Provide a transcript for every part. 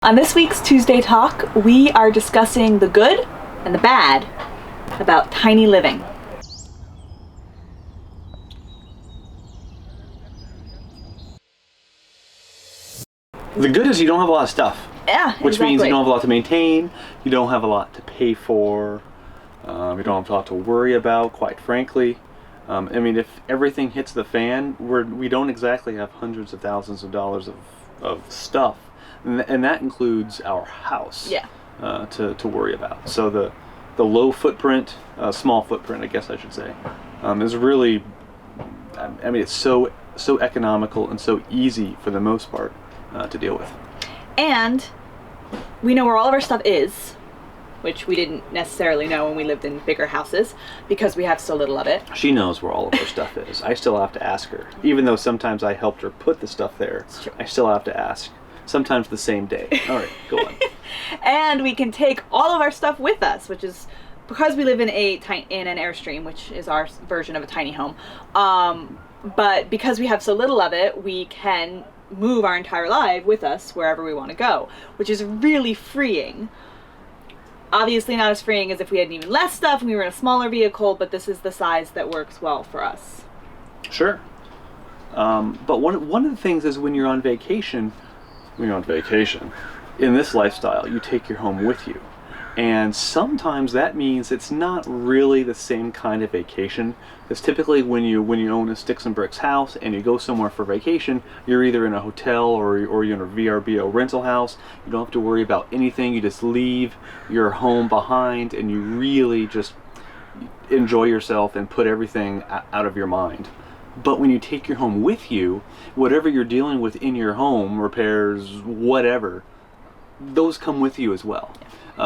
On this week's Tuesday Talk, we are discussing the good and the bad about tiny living. The good is you don't have a lot of stuff. Yeah, Which means you don't have a lot to maintain, you don't have a lot to pay for, you don't have a lot to worry about, quite frankly. I mean, if everything hits the fan, we don't exactly have hundreds of thousands of dollars of stuff. And that includes our house. Yeah. To worry about. So the low footprint, small footprint, I guess I should say, is really, I mean, it's so economical and so easy for the most part to deal with. And we know where all of our stuff is, which we didn't necessarily know when we lived in bigger houses because we have so little of it. She knows where all of her stuff is. I still have to ask her. Even though sometimes I helped her put the stuff there, I still have to ask. Sometimes the same day. All right, go on. And we can take all of our stuff with us, which is because we live in an Airstream, which is our version of a tiny home. But because we have so little of it, we can move our entire life with us wherever we want to go, which is really freeing. Obviously not as freeing as if we had even less stuff and we were in a smaller vehicle, but this is the size that works well for us. Sure. But one of the things is when you're on vacation, in this lifestyle, you take your home with you. And sometimes that means it's not really the same kind of vacation. Because typically when you own a sticks and bricks house and you go somewhere for vacation, you're either in a hotel or you're in a VRBO rental house. You don't have to worry about anything. You just leave your home behind and you really just enjoy yourself and put everything out of your mind. But when you take your home with you, whatever you're dealing with in your home, repairs, whatever, those come with you as well.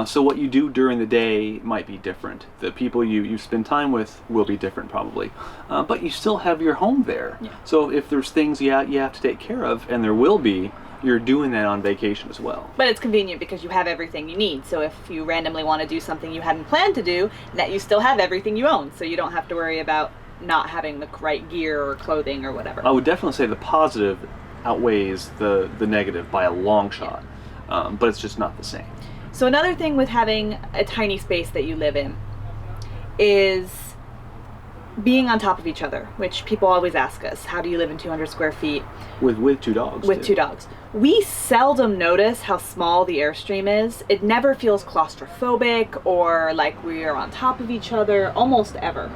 So what you do during the day might be different. The people you spend time with will be different probably. But you still have your home there. Yeah. So if there's things you have to take care of, and there will be, you're doing that on vacation as well. But it's convenient because you have everything you need. So if you randomly want to do something you hadn't planned to do, that you still have everything you own. So you don't have to worry about not having the right gear or clothing or whatever. I would definitely say the positive outweighs the negative by a long shot, but it's just not the same. So another thing with having a tiny space that you live in is being on top of each other, which people always ask us, how do you live in 200 square feet? With two dogs. With two dogs. We seldom notice how small the Airstream is. It never feels claustrophobic or like we are on top of each other, almost ever.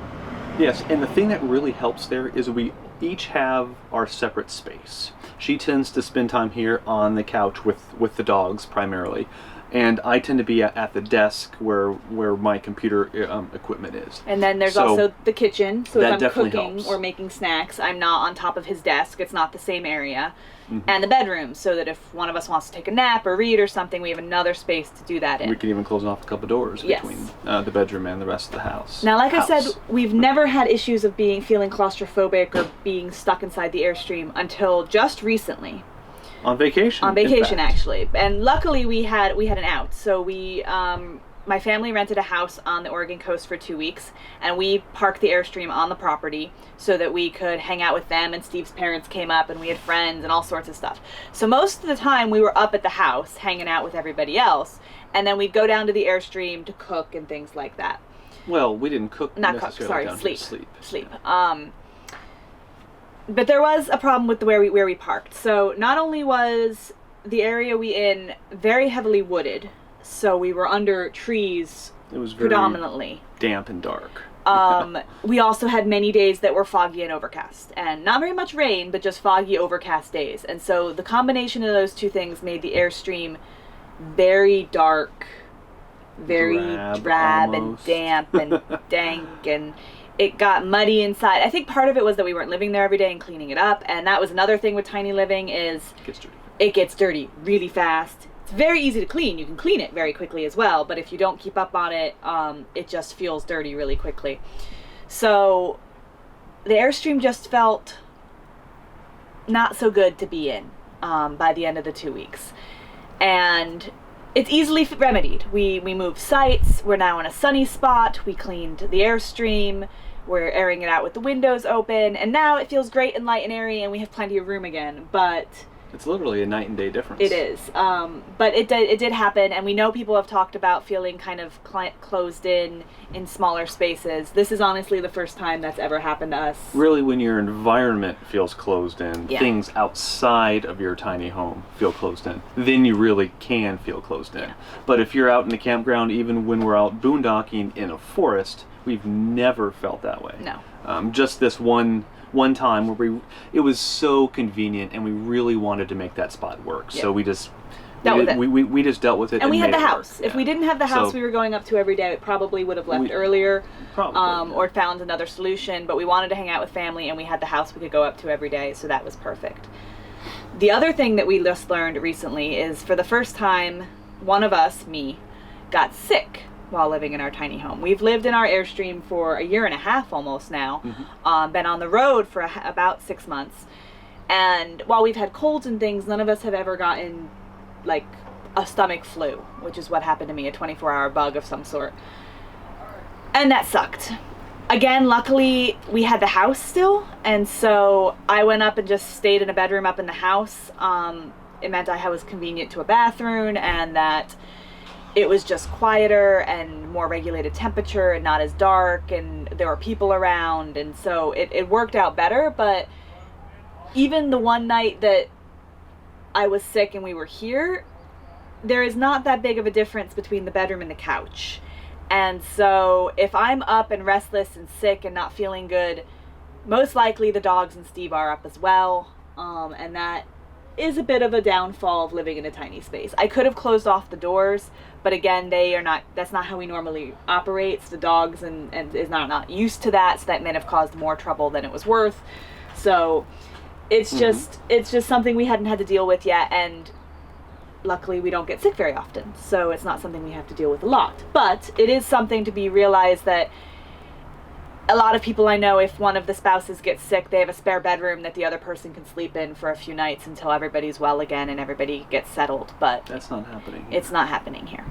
Yes, and the thing that really helps there is we each have our separate space. She tends to spend time here on the couch with the dogs primarily, and I tend to be at the desk where my computer equipment is. And then there's also the kitchen, so if I'm cooking helps. Or making snacks, I'm not on top of his desk. It's not the same area. Mm-hmm. And the bedroom, so that if one of us wants to take a nap or read or something, we have another space to do that in. We can even close off a couple doors between the bedroom and the rest of the house. Now, like I said, we've never had issues of feeling claustrophobic or being stuck inside the Airstream until just recently. On vacation. On vacation, actually. And luckily we had an out. So we my family rented a house on the Oregon coast for 2 weeks, and we parked the Airstream on the property so that we could hang out with them, and Steve's parents came up and we had friends and all sorts of stuff. So most of the time we were up at the house hanging out with everybody else, and then we'd go down to the Airstream to cook and things like that. Well, we didn't cook. Not cook, sorry, sleep. But there was a problem with where we parked. So not only was the area we in very heavily wooded, so we were under trees. It was very predominantly damp and dark. We also had many days that were foggy and overcast, and not very much rain, but just foggy, overcast days. And so the combination of those two things made the Airstream very dark, very drab and damp and dank, and it got muddy inside. I think part of it was that we weren't living there every day and cleaning it up, and that was another thing with tiny living is it gets dirty really fast. It's very easy to clean. You can clean it very quickly as well, but if you don't keep up on it, it just feels dirty really quickly. So the Airstream just felt not so good to be in by the end of the 2 weeks. And it's easily remedied. We moved sites. We're now in a sunny spot. We cleaned the Airstream. We're airing it out with the windows open, and now it feels great and light and airy, and we have plenty of room again. But It's literally a night and day difference. It is. But it did happen, and we know people have talked about feeling kind of closed in smaller spaces. This is honestly the first time that's ever happened to us. Really, when your environment feels closed in, Yeah. things outside of your tiny home feel closed in, then you really can feel closed in. Yeah. But if you're out in the campground, even when we're out boondocking in a forest, we've never felt that way. No. Just this one time where it was so convenient, and we really wanted to make that spot work. Yeah. So we just Dealt with it. we just dealt with it. And we had made the it house. work. If we didn't have the house So- we were going up to every day, it probably would have left We- earlier. Probably, yeah. Or found another solution. But we wanted to hang out with family, and we had the house we could go up to every day, so that was perfect. The other thing that we just learned recently is, for the first time, one of us, me, got sick while living in our tiny home. We've lived in our Airstream for a year and a half almost now. Been on the road for about 6 months. And while we've had colds and things, none of us have ever gotten like a stomach flu, which is what happened to me, a 24-hour bug of some sort. And that sucked. Again, luckily we had the house still, and so I went up and just stayed in a bedroom up in the house. It meant I was convenient to a bathroom, and that it was just quieter and more regulated temperature and not as dark, and there were people around, and so it worked out better. But even the one night that I was sick and we were here, there is not that big of a difference between the bedroom and the couch. And so if I'm up and restless and sick and not feeling good, most likely the dogs and Steve are up as well. And that is a bit of a downfall of living in a tiny space. I could have closed off the doors, but again, that's not how we normally operate. The dogs and is not used to that, so that may have caused more trouble than it was worth. So it's just something we hadn't had to deal with yet, and luckily we don't get sick very often, so it's not something we have to deal with a lot. But it is something to be realized that a lot of people I know, if one of the spouses gets sick, they have a spare bedroom that the other person can sleep in for a few nights until everybody's well again and everybody gets settled. But That's not happening here. it's not happening here.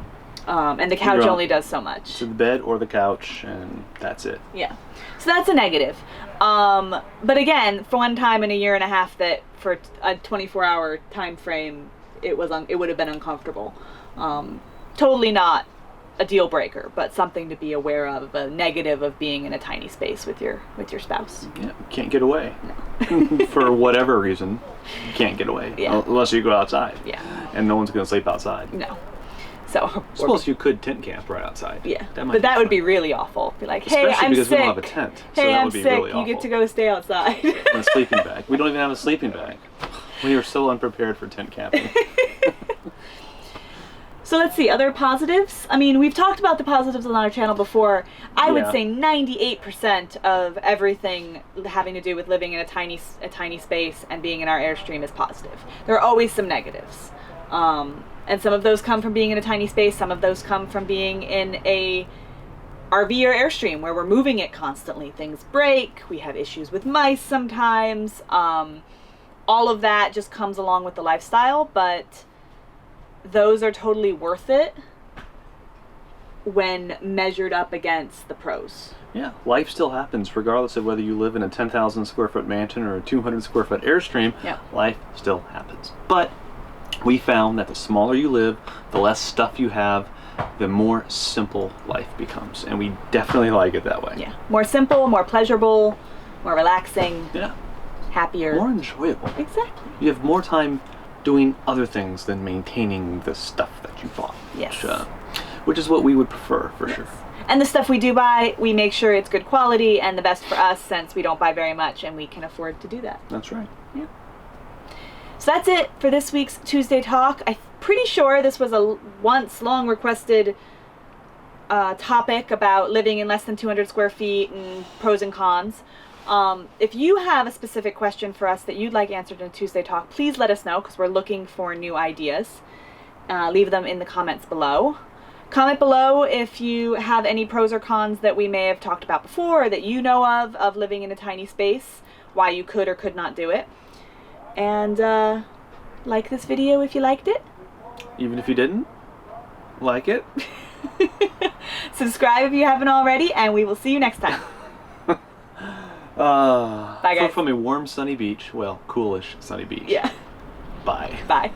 And the couch You're on- only does so much. to the bed or the couch, and that's it. Yeah. So that's a negative. But again, for one time in a year and a half that for a 24-hour time frame, it would have been uncomfortable. Totally not a deal breaker, but something to be aware of, a negative of being in a tiny space with your spouse. Yeah, can't get away. No. For whatever reason, you can't get away. Yeah. Unless you go outside. Yeah. And no one's going to sleep outside. No. So. Suppose you could tent camp right outside. Yeah. Might But that would fun. be really awful. Be like, hey, Especially I'm because sick. we don't have a tent. So Hey, that I'm would be sick. really You awful. get to go stay outside. And a sleeping bag. We don't even have a sleeping bag. We are so unprepared for tent camping. So let's see, other positives. I mean, we've talked about the positives on our channel before. I would Yeah. say 98% of everything having to do with living in a tiny space and being in our Airstream is positive. There are always some negatives. And some of those come from being in a tiny space. Some of those come from being in a RV or Airstream where we're moving it constantly. Things break. We have issues with mice sometimes. All of that just comes along with the lifestyle, but those are totally worth it when measured up against the pros. Yeah, life still happens regardless of whether you live in a 10,000 square foot mansion or a 200 square foot Airstream. Yeah. Life still happens. But we found that the smaller you live, the less stuff you have, the more simple life becomes. And we definitely like it that way. Yeah. More simple, more pleasurable, more relaxing, Yeah. happier. More enjoyable. Exactly. You have more time doing other things than maintaining the stuff that you bought. Yes. Which is what we would prefer, for sure. And the stuff we do buy, we make sure it's good quality and the best for us, since we don't buy very much and we can afford to do that. That's right. Yeah. So that's it for this week's Tuesday Talk. I'm pretty sure this was a once long requested topic about living in less than 200 square feet and pros and cons. If you have a specific question for us that you'd like answered in Tuesday Talk, please let us know, because we're looking for new ideas. Leave them in the comments below. Comment below if you have any pros or cons that we may have talked about before, or that you know of living in a tiny space, why you could or could not do it. And like this video if you liked it. Even if you didn't like it. Subscribe if you haven't already, and we will see you next time. Bye, guys. From a warm, sunny beach. Well, coolish, sunny beach. Yeah. Bye. Bye.